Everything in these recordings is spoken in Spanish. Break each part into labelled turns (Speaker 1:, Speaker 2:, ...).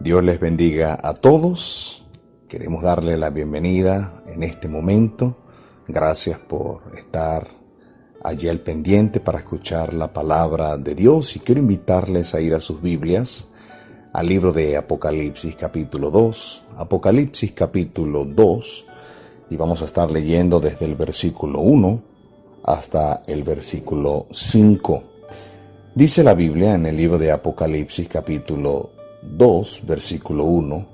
Speaker 1: Dios les bendiga a todos. Queremos darle la bienvenida en este momento. Gracias por estar allí al pendiente para escuchar la palabra de Dios. Y quiero invitarles a ir a sus Biblias, al libro de Apocalipsis capítulo 2. Apocalipsis capítulo 2. Y vamos a estar leyendo desde el versículo 1 hasta el versículo 5. Dice la Biblia en el libro de Apocalipsis capítulo 2, versículo 1,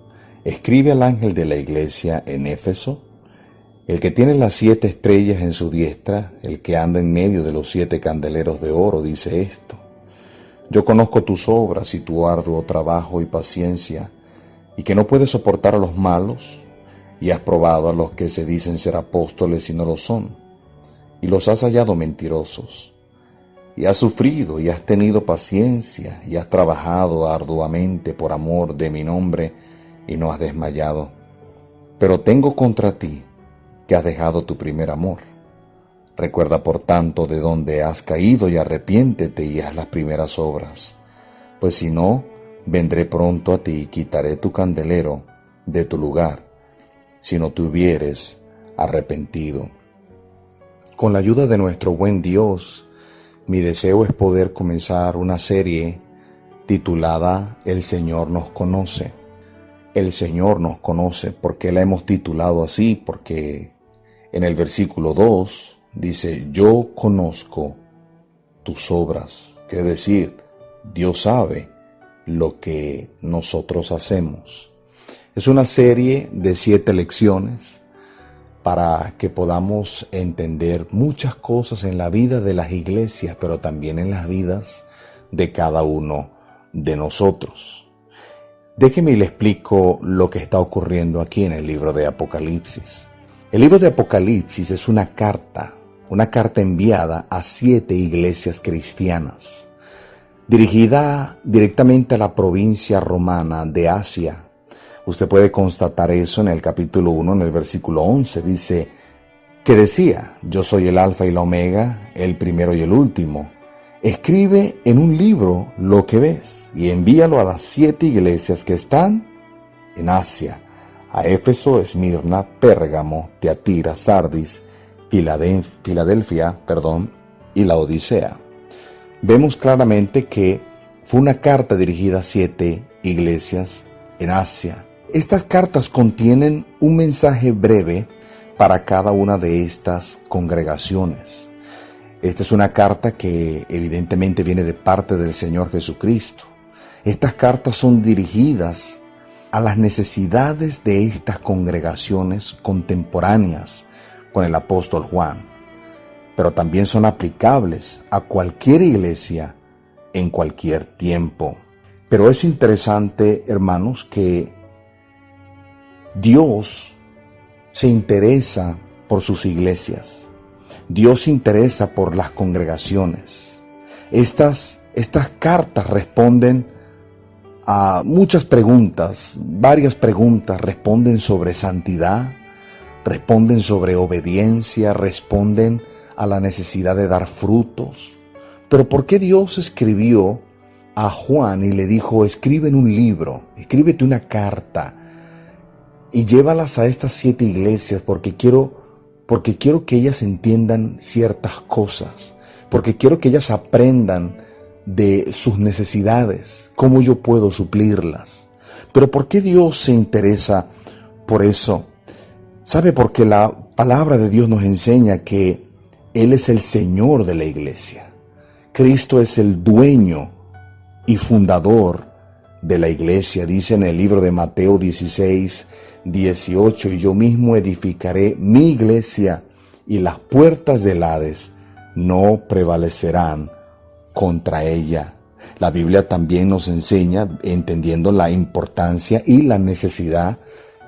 Speaker 1: escribe al ángel de la iglesia en Éfeso, el que tiene las 7 estrellas en su diestra, el que anda en medio de los 7 candeleros de oro, dice esto: yo conozco tus obras y tu arduo trabajo y paciencia, y que no puedes soportar a los malos, y has probado a los que se dicen ser apóstoles y no lo son, y los has hallado mentirosos. Y has sufrido y has tenido paciencia y has trabajado arduamente por amor de mi nombre y no has desmayado. Pero tengo contra ti que has dejado tu primer amor. Recuerda por tanto de dónde has caído y arrepiéntete y haz las primeras obras. Pues si no, vendré pronto a ti y quitaré tu candelero de tu lugar, si no te hubieres arrepentido. Con la ayuda de nuestro buen Dios, mi deseo es poder comenzar una serie titulada El Señor nos conoce. El Señor nos conoce. ¿Por qué la hemos titulado así? Porque en el versículo 2 dice: yo conozco tus obras. Quiere decir, Dios sabe lo que nosotros hacemos. Es una serie de 7 lecciones para que podamos entender muchas cosas en la vida de las iglesias, pero también en las vidas de cada uno de nosotros. Déjeme y le explico lo que está ocurriendo aquí en el libro de Apocalipsis. El libro de Apocalipsis es una carta enviada a 7 iglesias cristianas, dirigida directamente a la provincia romana de Asia. Usted puede constatar eso en el capítulo 1, en el versículo 11. Dice que decía: yo soy el alfa y la omega, el primero y el último. Escribe en un libro lo que ves y envíalo a las 7 iglesias que están en Asia: a Éfeso, Esmirna, Pérgamo, Tiatira, Sardis, Filadelfia, y Laodicea. Vemos claramente que fue una carta dirigida a 7 iglesias en Asia. Estas cartas contienen un mensaje breve para cada una de estas congregaciones. Esta es una carta que evidentemente viene de parte del Señor Jesucristo. Estas cartas son dirigidas a las necesidades de estas congregaciones contemporáneas con el apóstol Juan, pero también son aplicables a cualquier iglesia en cualquier tiempo. Pero es interesante, hermanos, que Dios se interesa por sus iglesias. Dios se interesa por las congregaciones. Estas cartas responden a muchas preguntas, varias preguntas. Responden sobre santidad, responden sobre obediencia, responden a la necesidad de dar frutos. Pero ¿por qué Dios escribió a Juan y le dijo: escribe en un libro, escríbete una carta y llévalas a estas 7 iglesias? Porque quiero que ellas entiendan ciertas cosas, porque quiero que ellas aprendan de sus necesidades, cómo yo puedo suplirlas. Pero ¿por qué Dios se interesa por eso? ¿Sabe? Porque la palabra de Dios nos enseña que Él es el Señor de la iglesia. Cristo es el dueño y fundador de la iglesia. Dice en el libro de Mateo 16, 18: y yo mismo edificaré mi iglesia, y las puertas del Hades no prevalecerán contra ella. La Biblia también nos enseña, entendiendo la importancia y la necesidad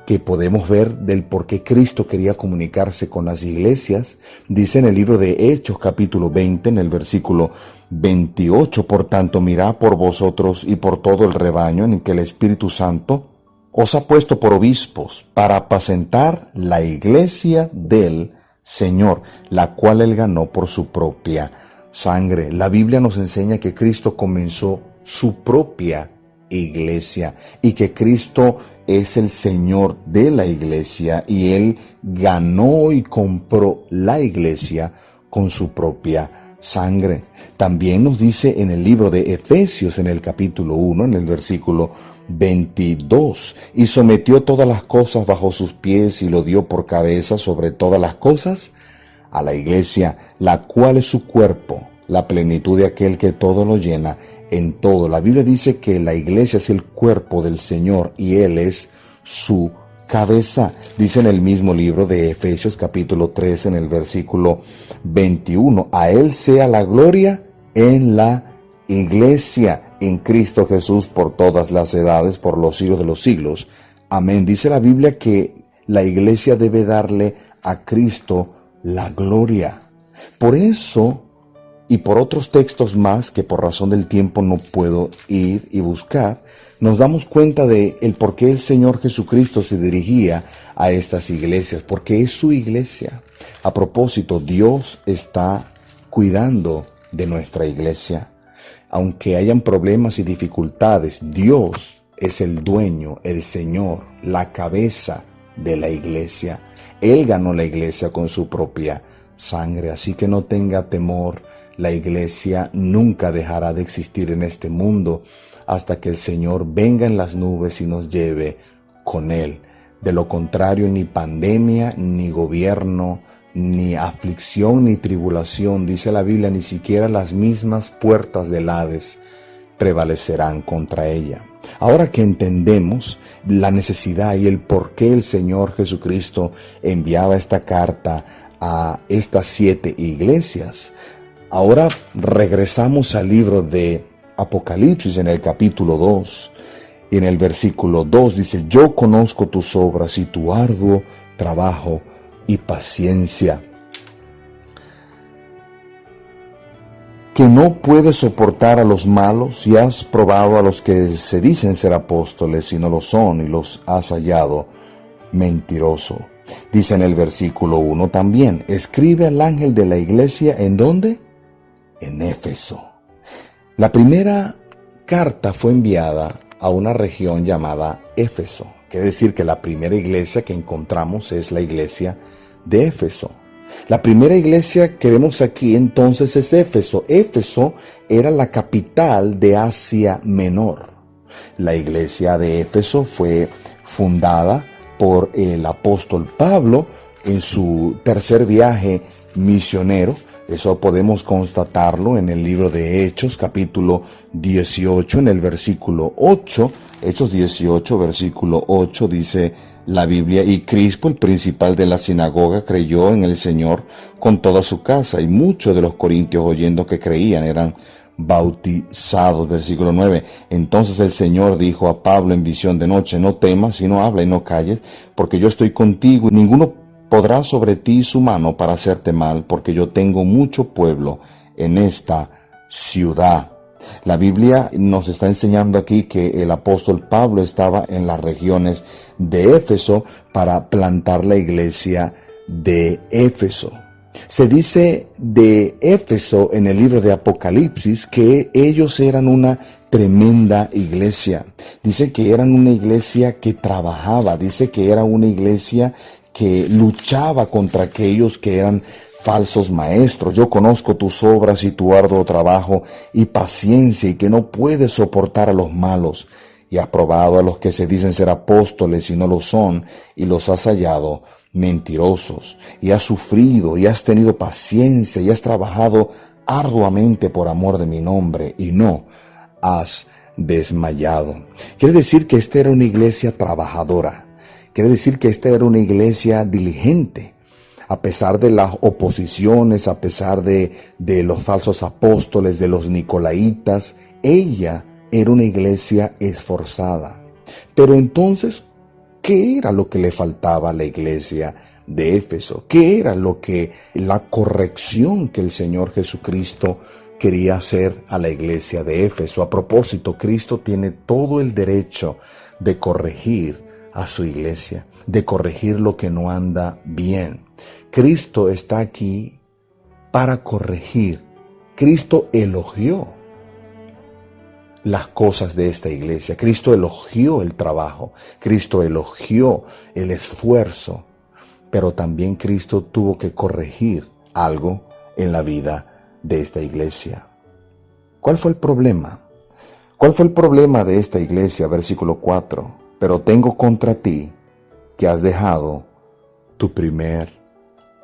Speaker 1: que podemos ver del por qué Cristo quería comunicarse con las iglesias. Dice en el libro de Hechos capítulo 20, en el versículo 28: por tanto, mirad por vosotros y por todo el rebaño en el que el Espíritu Santo os ha puesto por obispos, para apacentar la iglesia del Señor, la cual Él ganó por su propia sangre. La Biblia nos enseña que Cristo comenzó su propia iglesia y que Cristo es el Señor de la iglesia y Él ganó y compró la iglesia con su propia sangre. También nos dice en el libro de Efesios, en el capítulo 1, en el versículo 22, y sometió todas las cosas bajo sus pies y lo dio por cabeza sobre todas las cosas a la iglesia, la cual es su cuerpo, la plenitud de aquel que todo lo llena en todo. La Biblia dice que la iglesia es el cuerpo del Señor y Él es su cabeza. Dice en el mismo libro de Efesios capítulo 3 en el versículo 21, a Él sea la gloria en la iglesia, en Cristo Jesús, por todas las edades, por los siglos de los siglos. Amén. Dice la Biblia que la iglesia debe darle a Cristo la gloria. Por eso, y por otros textos más que por razón del tiempo no puedo ir y buscar, nos damos cuenta de el por qué el Señor Jesucristo se dirigía a estas iglesias, porque es su iglesia. A propósito, Dios está cuidando de nuestra iglesia. Aunque hayan problemas y dificultades, Dios es el dueño, el Señor, la cabeza de la iglesia. Él ganó la iglesia con su propia sangre, así que no tenga temor. La iglesia nunca dejará de existir en este mundo hasta que el Señor venga en las nubes y nos lleve con Él. De lo contrario, ni pandemia, ni gobierno, ni aflicción, ni tribulación, dice la Biblia, ni siquiera las mismas puertas del Hades prevalecerán contra ella. Ahora que entendemos la necesidad y el por qué el Señor Jesucristo enviaba esta carta a estas 7 iglesias, ahora regresamos al libro de Apocalipsis en el capítulo 2 y en el versículo 2 dice: yo conozco tus obras y tu arduo trabajo y paciencia, que no puedes soportar a los malos y has probado a los que se dicen ser apóstoles y no lo son y los has hallado mentiroso. Dice en el versículo 1 también: escribe al ángel de la iglesia, ¿en dónde? En Éfeso. La primera carta fue enviada a una región llamada Éfeso. Quiere decir que la primera iglesia que encontramos es la iglesia de Éfeso. La primera iglesia que vemos aquí entonces es Éfeso. Éfeso era la capital de Asia Menor. La iglesia de Éfeso fue fundada por el apóstol Pablo en su tercer viaje misionero. Eso podemos constatarlo en el libro de Hechos, capítulo 18, en el versículo 8. Hechos 18, versículo 8, dice la Biblia: y Crispo, el principal de la sinagoga, creyó en el Señor con toda su casa, y muchos de los corintios, oyendo que creían, eran bautizados. Versículo 9. Entonces el Señor dijo a Pablo en visión de noche: no temas, sino habla y no calles, porque yo estoy contigo, y ninguno podrá sobre ti su mano para hacerte mal, porque yo tengo mucho pueblo en esta ciudad. La Biblia nos está enseñando aquí que el apóstol Pablo estaba en las regiones de Éfeso para plantar la iglesia de Éfeso. Se dice de Éfeso en el libro de Apocalipsis que ellos eran una tremenda iglesia. Dice que eran una iglesia que trabajaba, dice que era una iglesia que luchaba contra aquellos que eran falsos maestros. Yo conozco tus obras y tu arduo trabajo y paciencia, y que no puedes soportar a los malos, y has probado a los que se dicen ser apóstoles y no lo son, y los has hallado mentirosos, y has sufrido y has tenido paciencia y has trabajado arduamente por amor de mi nombre, y no has desmayado. Quiere decir que esta era una iglesia trabajadora. Quiere decir que esta era una iglesia diligente. A pesar de las oposiciones, a pesar de los falsos apóstoles, de los nicolaitas, ella era una iglesia esforzada. Pero entonces, ¿qué era lo que le faltaba a la iglesia de Éfeso? ¿Qué era la corrección que el Señor Jesucristo quería hacer a la iglesia de Éfeso? A propósito, Cristo tiene todo el derecho de corregir a su iglesia, de corregir lo que no anda bien. Cristo está aquí para corregir. Cristo elogió las cosas de esta iglesia. Cristo elogió el trabajo, Cristo elogió el esfuerzo, pero también Cristo tuvo que corregir algo en la vida de esta iglesia. ¿Cuál fue el problema? ¿Cuál fue el problema de esta iglesia? Versículo 4. Pero tengo contra ti que has dejado tu primer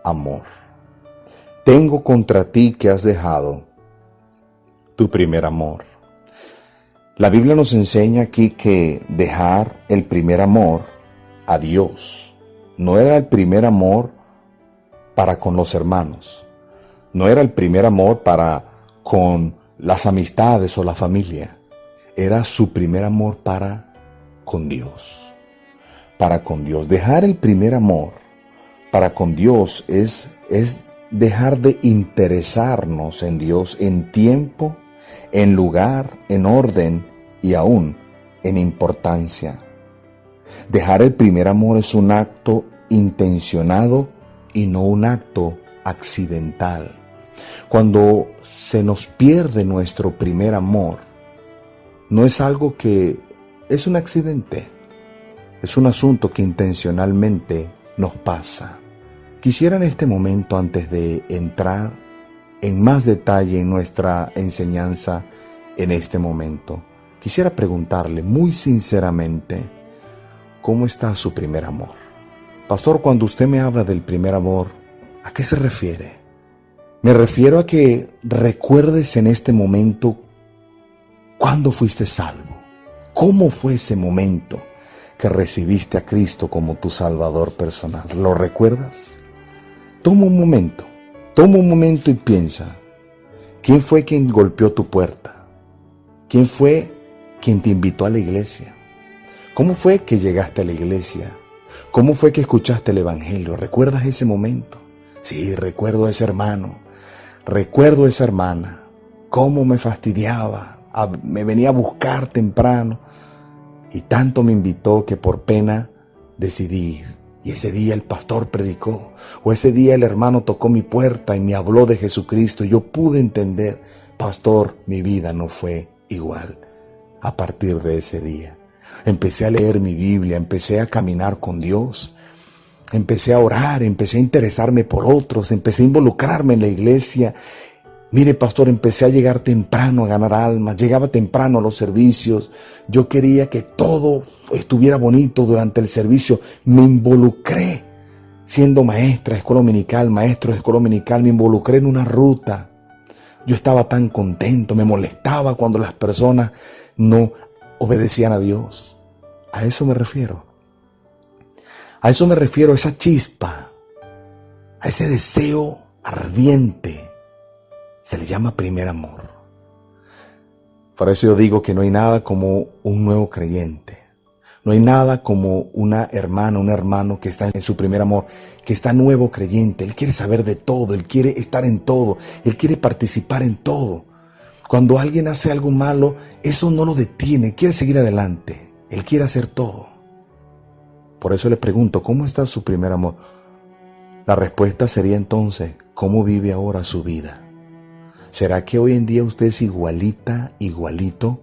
Speaker 1: amor. Tengo contra ti que has dejado tu primer amor. La Biblia nos enseña aquí que dejar el primer amor a Dios no era el primer amor para con los hermanos, no era el primer amor para con las amistades o la familia, era su primer amor para con Dios. Para con Dios. Dejar el primer amor para con Dios es dejar de interesarnos en Dios en tiempo, en lugar, en orden y aún en importancia. Dejar el primer amor es un acto intencionado y no un acto accidental. Cuando se nos pierde nuestro primer amor, no es algo que es un accidente, es un asunto que intencionalmente nos pasa. Quisiera en este momento, antes de entrar en más detalle en nuestra enseñanza en este momento, quisiera preguntarle muy sinceramente, ¿cómo está su primer amor? Pastor, cuando usted me habla del primer amor, ¿a qué se refiere? Me refiero a que recuerdes en este momento cuándo fuiste salvo. ¿Cómo fue ese momento que recibiste a Cristo como tu Salvador personal? ¿Lo recuerdas? Toma un momento y piensa, ¿quién fue quien golpeó tu puerta? ¿Quién fue quien te invitó a la iglesia? ¿Cómo fue que llegaste a la iglesia? ¿Cómo fue que escuchaste el evangelio? ¿Recuerdas ese momento? Sí, recuerdo a ese hermano, recuerdo a esa hermana, cómo me fastidiaba, me venía a buscar temprano y tanto me invitó que por pena decidí ir. Y ese día el pastor predicó, o ese día el hermano tocó mi puerta y me habló de Jesucristo. Yo pude entender, pastor, mi vida no fue igual a partir de ese día. Empecé a leer mi Biblia, empecé a caminar con Dios, empecé a orar, empecé a interesarme por otros, empecé a involucrarme en la iglesia. Mire, pastor, empecé a llegar temprano a ganar almas, llegaba temprano a los servicios. Yo quería que todo estuviera bonito durante el servicio. Me involucré, siendo maestra de escuela dominical, maestro de escuela dominical, me involucré en una ruta. Yo estaba tan contento, me molestaba cuando las personas no obedecían a Dios. A eso me refiero. A eso me refiero, a esa chispa, a ese deseo ardiente. Se le llama primer amor. Por eso yo digo que no hay nada como un nuevo creyente. No hay nada como una hermana, un hermano que está en su primer amor, que está nuevo creyente. Él quiere saber de todo, él quiere estar en todo, él quiere participar en todo. Cuando alguien hace algo malo, eso no lo detiene, quiere seguir adelante. Él quiere hacer todo. Por eso le pregunto, ¿cómo está su primer amor? La respuesta sería entonces, ¿cómo vive ahora su vida? ¿Será que hoy en día usted es igualito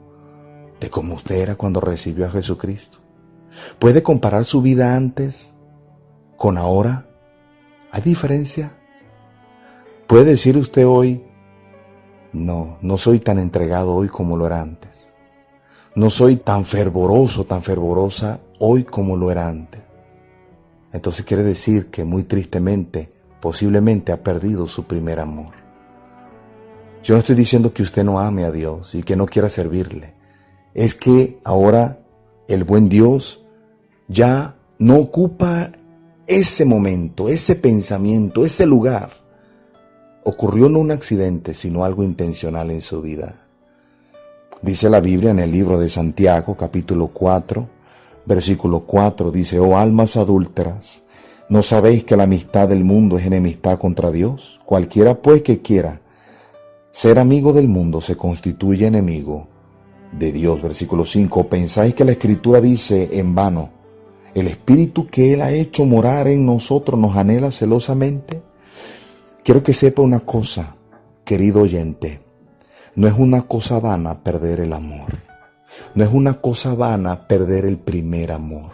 Speaker 1: de como usted era cuando recibió a Jesucristo? ¿Puede comparar su vida antes con ahora? ¿Hay diferencia? ¿Puede decir usted hoy, no soy tan entregado hoy como lo era antes? No soy tan fervoroso, tan fervorosa hoy como lo era antes. Entonces quiere decir que muy tristemente, posiblemente ha perdido su primer amor. Yo no estoy diciendo que usted no ame a Dios y que no quiera servirle. Es que ahora el buen Dios ya no ocupa ese momento, ese pensamiento, ese lugar. Ocurrió no un accidente, sino algo intencional en su vida. Dice la Biblia en el libro de Santiago, capítulo 4, versículo 4, dice, oh almas adúlteras, ¿no sabéis que la amistad del mundo es enemistad contra Dios? Cualquiera pues que quiera ser amigo del mundo se constituye enemigo de Dios. Versículo 5. ¿Pensáis que la Escritura dice en vano, el Espíritu que Él ha hecho morar en nosotros nos anhela celosamente? Quiero que sepa una cosa, querido oyente. No es una cosa vana perder el amor. No es una cosa vana perder el primer amor.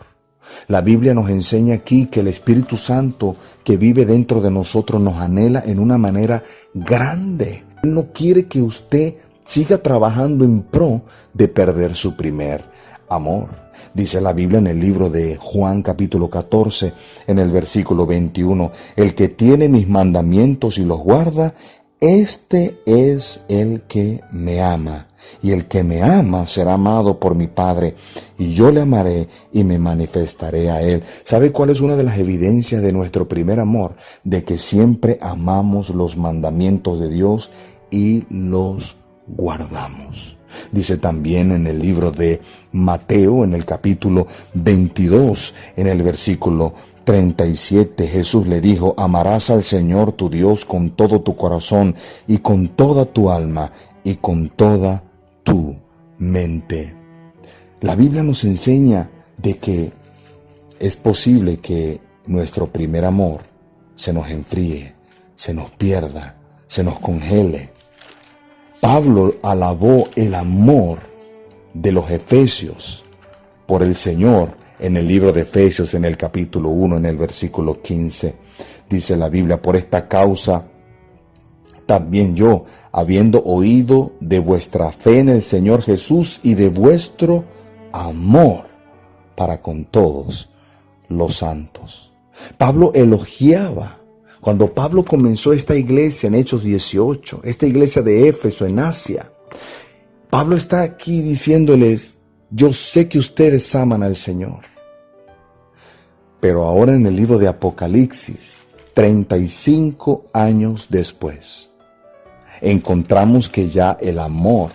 Speaker 1: La Biblia nos enseña aquí que el Espíritu Santo que vive dentro de nosotros nos anhela en una manera grande. Él no quiere que usted siga trabajando en pro de perder su primer amor. Dice la Biblia en el libro de Juan capítulo 14, en el versículo 21, el que tiene mis mandamientos y los guarda, este es el que me ama. Y el que me ama será amado por mi Padre, y yo le amaré y me manifestaré a él. ¿Sabe cuál es una de las evidencias de nuestro primer amor? De que siempre amamos los mandamientos de Dios y los guardamos. Dice también en el libro de Mateo, en el capítulo 22, en el versículo 37, Jesús le dijo: amarás al Señor tu Dios con todo tu corazón y con toda tu alma y con toda tu mente. La Biblia nos enseña de que es posible que nuestro primer amor se nos enfríe, se nos pierda, se nos congele. Pablo alabó el amor de los efesios por el Señor en el libro de Efesios, en el capítulo 1, en el versículo 15. Dice la Biblia: por esta causa también yo, habiendo oído de vuestra fe en el Señor Jesús y de vuestro amor para con todos los santos. Pablo elogiaba. Cuando Pablo comenzó esta iglesia en Hechos 18, esta iglesia de Éfeso en Asia, Pablo está aquí diciéndoles: yo sé que ustedes aman al Señor. Pero ahora en el libro de Apocalipsis, 35 años después, encontramos que ya el amor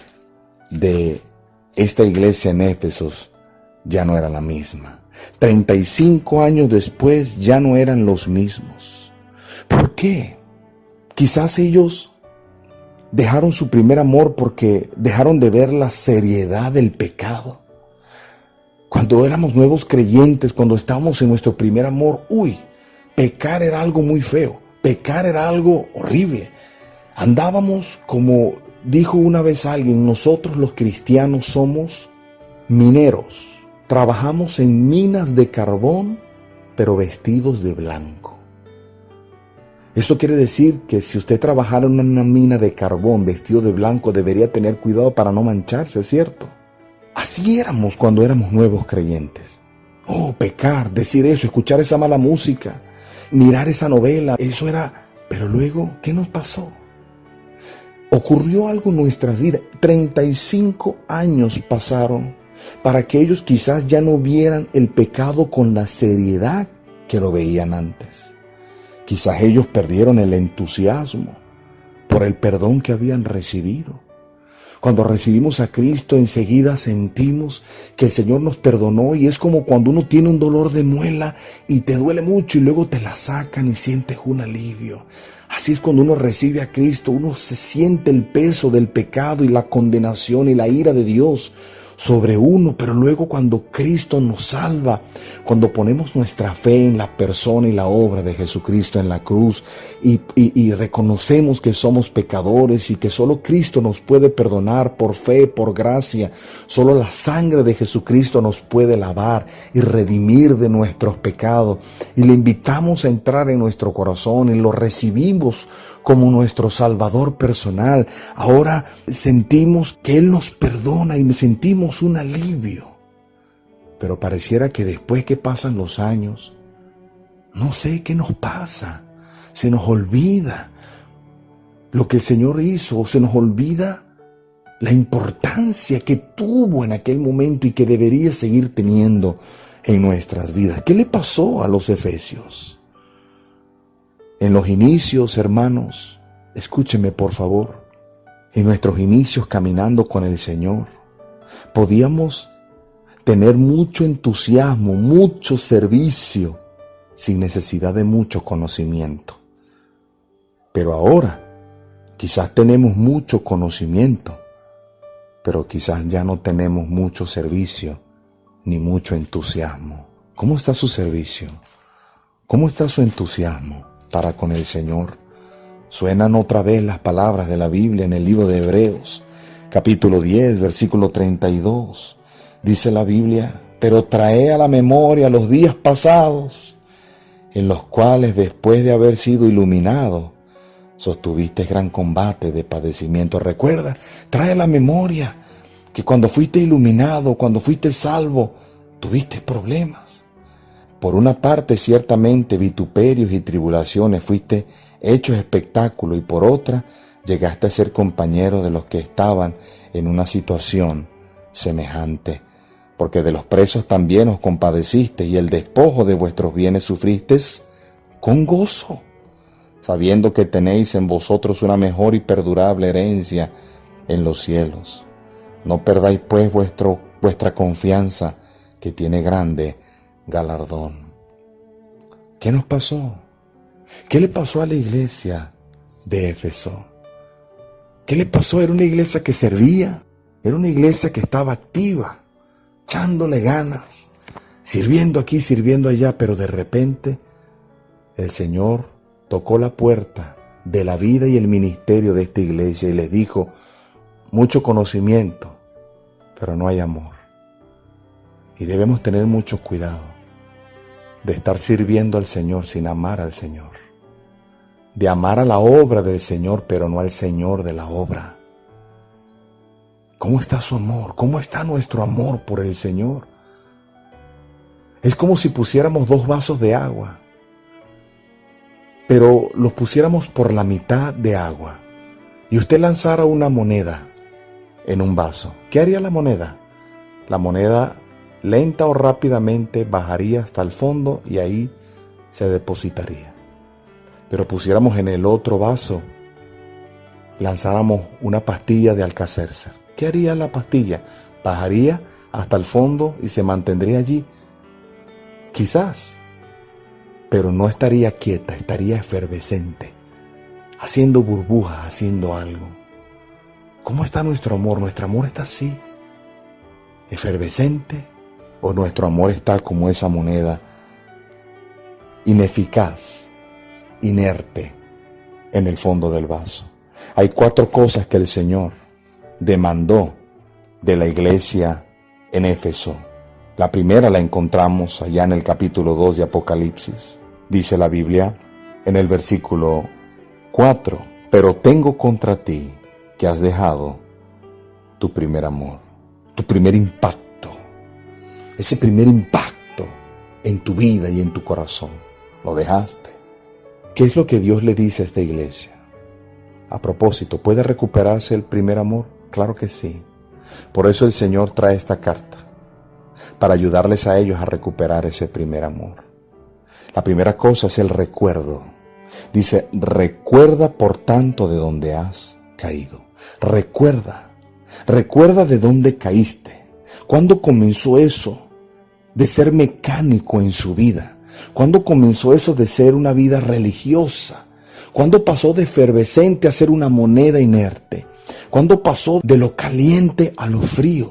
Speaker 1: de esta iglesia en Éfeso ya no era la misma. 35 años después ya no eran los mismos. ¿Por qué? Quizás ellos dejaron su primer amor porque dejaron de ver la seriedad del pecado. Cuando éramos nuevos creyentes, cuando estábamos en nuestro primer amor, pecar era algo muy feo, pecar era algo horrible. Andábamos, como dijo una vez alguien, nosotros los cristianos somos mineros. Trabajamos en minas de carbón, pero vestidos de blanco. Eso quiere decir que si usted trabajara en una mina de carbón vestido de blanco, debería tener cuidado para no mancharse, ¿cierto? Así éramos cuando éramos nuevos creyentes. Pecar, decir eso, escuchar esa mala música, mirar esa novela, eso era... Pero luego, ¿qué nos pasó? Ocurrió algo en nuestras vidas. 35 años pasaron para que ellos quizás ya no vieran el pecado con la seriedad que lo veían antes. Quizás ellos perdieron el entusiasmo por el perdón que habían recibido. Cuando recibimos a Cristo, enseguida sentimos que el Señor nos perdonó, y es como cuando uno tiene un dolor de muela y te duele mucho y luego te la sacan y sientes un alivio. Así es cuando uno recibe a Cristo, uno se siente el peso del pecado y la condenación y la ira de Dios sobre uno, pero luego cuando Cristo nos salva, cuando ponemos nuestra fe en la persona y la obra de Jesucristo en la cruz y reconocemos que somos pecadores y que solo Cristo nos puede perdonar por fe, por gracia, solo la sangre de Jesucristo nos puede lavar y redimir de nuestros pecados, y le invitamos a entrar en nuestro corazón y lo recibimos como nuestro Salvador personal, ahora sentimos que Él nos perdona y sentimos un alivio. Pero pareciera que después que pasan los años, no sé qué nos pasa, se nos olvida lo que el Señor hizo, o se nos olvida la importancia que tuvo en aquel momento y que debería seguir teniendo en nuestras vidas. ¿Qué le pasó a los efesios? En los inicios, hermanos, escúcheme por favor, en nuestros inicios caminando con el Señor, podíamos tener mucho entusiasmo, mucho servicio, sin necesidad de mucho conocimiento. Pero ahora, quizás tenemos mucho conocimiento, pero quizás ya no tenemos mucho servicio, ni mucho entusiasmo. ¿Cómo está su servicio? ¿Cómo está su entusiasmo para con el Señor? Suenan otra vez las palabras de la Biblia en el libro de Hebreos, capítulo 10, versículo 32. Dice la Biblia, pero trae a la memoria los días pasados, en los cuales después de haber sido iluminado, sostuviste gran combate de padecimiento. Recuerda, trae a la memoria que cuando fuiste iluminado, cuando fuiste salvo, tuviste problemas. Por una parte, ciertamente, vituperios y tribulaciones, fuiste hechos espectáculo, y por otra, llegaste a ser compañero de los que estaban en una situación semejante. Porque de los presos también os compadeciste, y el despojo de vuestros bienes sufristeis con gozo, sabiendo que tenéis en vosotros una mejor y perdurable herencia en los cielos. No perdáis pues vuestra confianza, que tiene grande galardón. ¿Qué nos pasó? ¿Qué le pasó a la iglesia de Éfeso? ¿Qué le pasó? Era una iglesia que servía, era una iglesia que estaba activa, echándole ganas, sirviendo aquí, sirviendo allá, pero de repente el Señor tocó la puerta de la vida y el ministerio de esta iglesia y les dijo: mucho conocimiento, pero no hay amor. Y debemos tener mucho cuidado de estar sirviendo al Señor sin amar al Señor, de amar a la obra del Señor, pero no al Señor de la obra. ¿Cómo está su amor? ¿Cómo está nuestro amor por el Señor? Es como si pusiéramos 2 vasos de agua, pero los pusiéramos por la mitad de agua, y usted lanzara una moneda en un vaso. ¿Qué haría la moneda? La moneda, lenta o rápidamente, bajaría hasta el fondo y ahí se depositaría. Pero pusiéramos en el otro vaso, lanzáramos una pastilla de Alka-Seltzer. ¿Qué haría la pastilla? Bajaría hasta el fondo y se mantendría allí. Quizás, pero no estaría quieta, estaría efervescente, haciendo burbujas, haciendo algo. ¿Cómo está nuestro amor? ¿Nuestro amor está así, efervescente? ¿O nuestro amor está como esa moneda, ineficaz, inerte, en el fondo del vaso? Hay 4 cosas que el Señor demandó de la iglesia en Éfeso. La primera la encontramos allá en el capítulo 2 de Apocalipsis. Dice la Biblia en el versículo 4: pero tengo contra ti que has dejado tu primer amor, tu primer impacto, ese primer impacto en tu vida y en tu corazón. Lo dejaste. ¿Qué es lo que Dios le dice a esta iglesia? A propósito, ¿puede recuperarse el primer amor? Claro que sí. Por eso el Señor trae esta carta, para ayudarles a ellos a recuperar ese primer amor. La primera cosa es el recuerdo. Dice: recuerda por tanto de dónde has caído. Recuerda de dónde caíste. ¿Cuándo comenzó eso de ser mecánico en su vida? ¿Cuándo comenzó eso de ser una vida religiosa? ¿Cuándo pasó de efervescente a ser una moneda inerte? ¿Cuándo pasó de lo caliente a lo frío?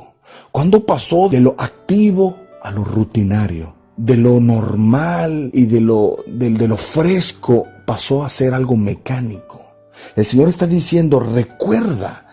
Speaker 1: ¿Cuándo pasó de lo activo a lo rutinario? De lo normal y de lo fresco pasó a ser algo mecánico. El Señor está diciendo: recuerda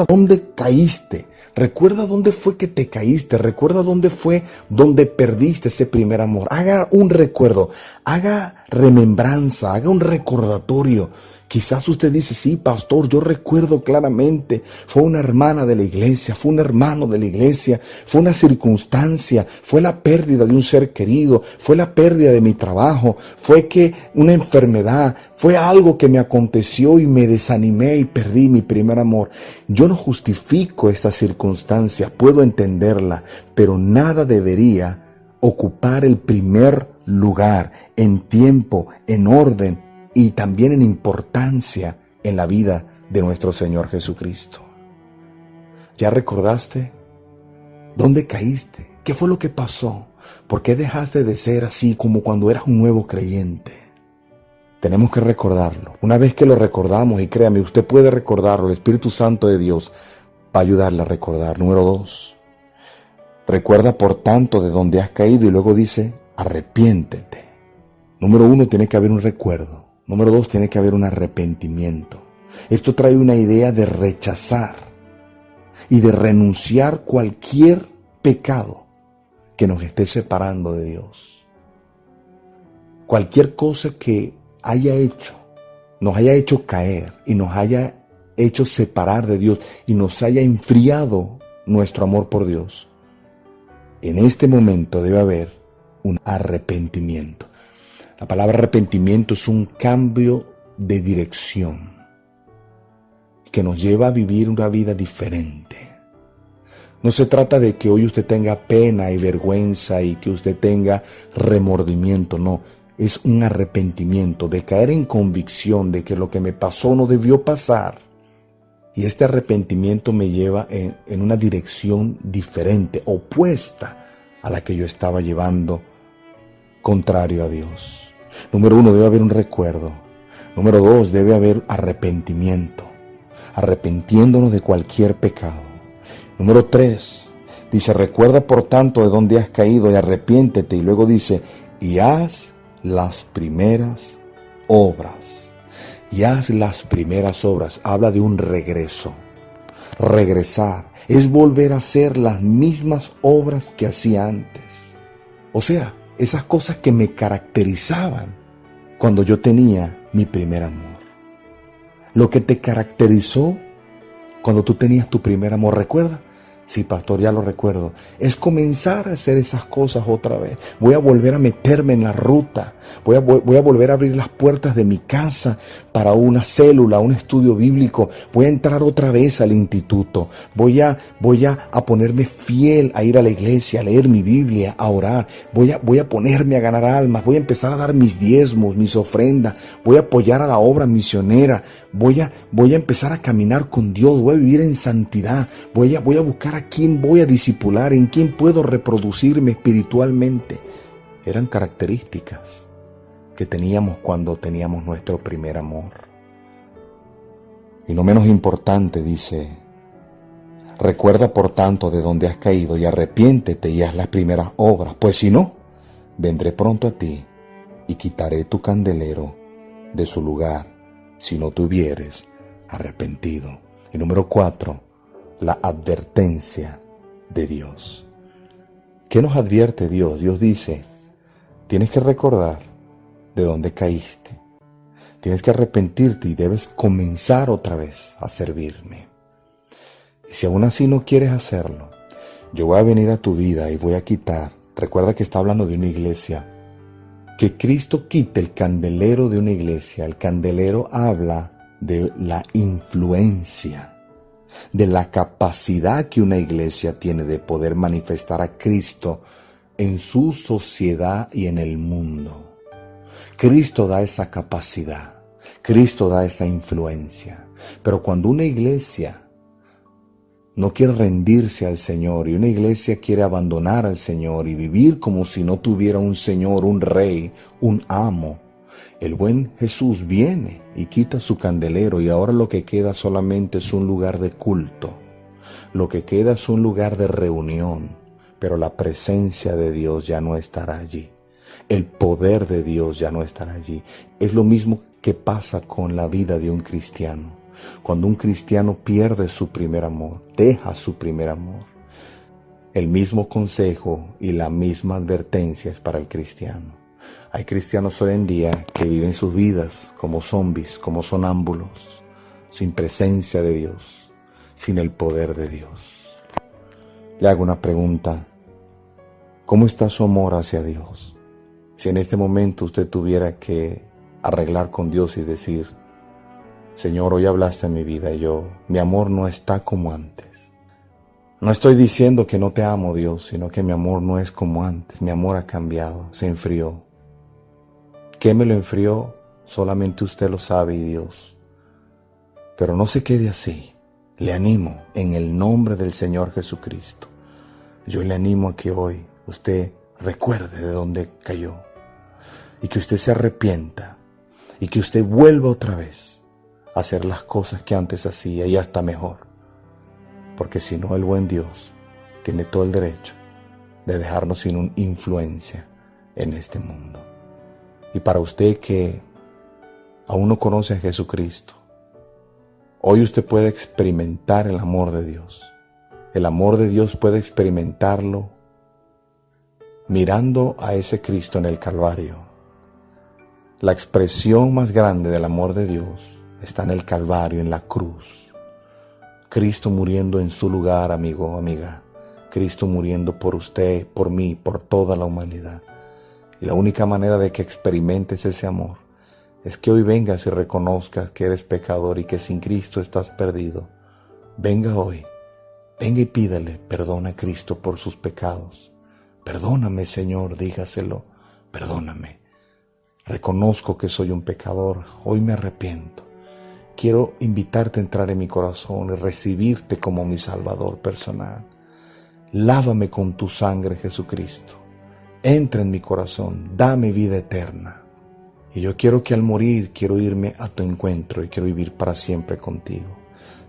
Speaker 1: dónde caíste. Recuerda dónde fue que te caíste. Recuerda dónde fue donde perdiste ese primer amor. Haga un recuerdo, haga remembranza, haga un recordatorio. Quizás usted dice: sí, pastor, yo recuerdo claramente, fue una hermana de la iglesia, fue un hermano de la iglesia, fue una circunstancia, fue la pérdida de un ser querido, fue la pérdida de mi trabajo, fue que una enfermedad, fue algo que me aconteció y me desanimé y perdí mi primer amor. Yo no justifico esta circunstancia, puedo entenderla, pero nada debería ocupar el primer lugar en tiempo, en orden y también en importancia en la vida de nuestro Señor Jesucristo. ¿Ya recordaste dónde caíste? ¿Qué fue lo que pasó? ¿Por qué dejaste de ser así como cuando eras un nuevo creyente? Tenemos que recordarlo. Una vez que lo recordamos, y créame, usted puede recordarlo, el Espíritu Santo de Dios va a ayudarle a recordar. Número 2, recuerda por tanto de dónde has caído, y luego dice: arrepiéntete. Número 1, tiene que haber un recuerdo. Número 2, tiene que haber un arrepentimiento. Esto trae una idea de rechazar y de renunciar cualquier pecado que nos esté separando de Dios. Cualquier cosa que haya hecho, nos haya hecho caer y nos haya hecho separar de Dios y nos haya enfriado nuestro amor por Dios, en este momento debe haber un arrepentimiento. La palabra arrepentimiento es un cambio de dirección que nos lleva a vivir una vida diferente. No se trata de que hoy usted tenga pena y vergüenza y que usted tenga remordimiento, no. Es un arrepentimiento de caer en convicción de que lo que me pasó no debió pasar. Y este arrepentimiento me lleva en una dirección diferente, opuesta a la que yo estaba llevando, contrario a Dios. Número 1, debe haber un recuerdo. Número 2, debe haber arrepentimiento, arrepintiéndonos de cualquier pecado. Número 3, dice, recuerda por tanto de dónde has caído y arrepiéntete. Y luego dice, y haz las primeras obras. Y haz las primeras obras. Habla de un regreso. Regresar es volver a hacer las mismas obras que hacía antes. O sea, esas cosas que me caracterizaban cuando yo tenía mi primer amor. Lo que te caracterizó cuando tú tenías tu primer amor, ¿recuerda? Sí, pastor, ya lo recuerdo. Es comenzar a hacer esas cosas otra vez. Voy a volver a meterme en la ruta. Voy a volver a abrir las puertas de mi casa para una célula, un estudio bíblico. Voy a entrar otra vez al instituto. Voy a ponerme fiel a ir a la iglesia, a leer mi Biblia, a orar. Voy a ponerme a ganar almas. Voy a empezar a dar mis diezmos, mis ofrendas. Voy a apoyar a la obra misionera. Voy a empezar a caminar con Dios. Voy a vivir en santidad. Voy a buscar a quién voy a discipular, en quién puedo reproducirme espiritualmente. Eran características que teníamos cuando teníamos nuestro primer amor. Y no menos importante, dice, recuerda por tanto de dónde has caído y arrepiéntete y haz las primeras obras, pues si no, vendré pronto a ti y quitaré tu candelero de su lugar si no te hubieres arrepentido. Y número 4, la advertencia de Dios. ¿Qué nos advierte Dios? Dios dice, tienes que recordar de dónde caíste. Tienes que arrepentirte y debes comenzar otra vez a servirme. Y si aún así no quieres hacerlo, yo voy a venir a tu vida y voy a quitar. Recuerda que está hablando de una iglesia. Que Cristo quite el candelero de una iglesia. El candelero habla de la influencia, de la capacidad que una iglesia tiene de poder manifestar a Cristo en su sociedad y en el mundo. Cristo da esa capacidad, Cristo da esa influencia. Pero cuando una iglesia no quiere rendirse al Señor y una iglesia quiere abandonar al Señor y vivir como si no tuviera un Señor, un Rey, un amo, el buen Jesús viene y quita su candelero y ahora lo que queda solamente es un lugar de culto. Lo que queda es un lugar de reunión, pero la presencia de Dios ya no estará allí. El poder de Dios ya no estará allí. Es lo mismo que pasa con la vida de un cristiano. Cuando un cristiano pierde su primer amor, deja su primer amor, el mismo consejo y la misma advertencia es para el cristiano. Hay cristianos hoy en día que viven sus vidas como zombies, como sonámbulos, sin presencia de Dios, sin el poder de Dios. Le hago una pregunta. ¿Cómo está su amor hacia Dios? Si en este momento usted tuviera que arreglar con Dios y decir, Señor, hoy hablaste en mi vida y mi amor no está como antes. No estoy diciendo que no te amo, Dios, sino que mi amor no es como antes. Mi amor ha cambiado, se enfrió. ¿Qué me lo enfrió? Solamente usted lo sabe y Dios. Pero no se quede así. Le animo en el nombre del Señor Jesucristo. Yo le animo a que hoy usted recuerde de dónde cayó y que usted se arrepienta y que usted vuelva otra vez a hacer las cosas que antes hacía y hasta mejor. Porque si no, el buen Dios tiene todo el derecho de dejarnos sin una influencia en este mundo. Y para usted que aún no conoce a Jesucristo, hoy usted puede experimentar el amor de Dios. El amor de Dios puede experimentarlo mirando a ese Cristo en el Calvario. La expresión más grande del amor de Dios está en el Calvario, en la cruz. Cristo muriendo en su lugar, amigo, amiga. Cristo muriendo por usted, por mí, por toda la humanidad. Y la única manera de que experimentes ese amor es que hoy vengas y reconozcas que eres pecador y que sin Cristo estás perdido. Venga hoy, venga y pídele perdón a Cristo por sus pecados. Perdóname, Señor, dígaselo, perdóname. Reconozco que soy un pecador, hoy me arrepiento. Quiero invitarte a entrar en mi corazón y recibirte como mi Salvador personal. Lávame con tu sangre, Jesucristo. Entra en mi corazón, dame vida eterna. Y yo quiero que al morir, quiero irme a tu encuentro y quiero vivir para siempre contigo.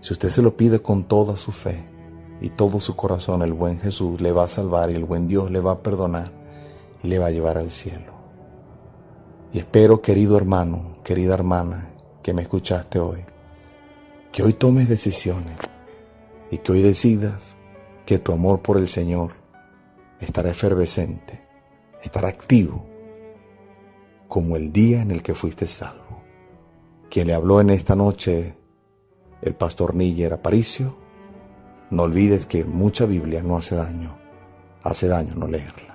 Speaker 1: Si usted se lo pide con toda su fe y todo su corazón, el buen Jesús le va a salvar y el buen Dios le va a perdonar y le va a llevar al cielo. Y espero, querido hermano, querida hermana, que me escuchaste hoy, que hoy tomes decisiones y que hoy decidas que tu amor por el Señor estará efervescente, estará activo, como el día en el que fuiste salvo. Quien le habló en esta noche, el pastor Níger Aparicio. No olvides que mucha Biblia no hace daño no leerla.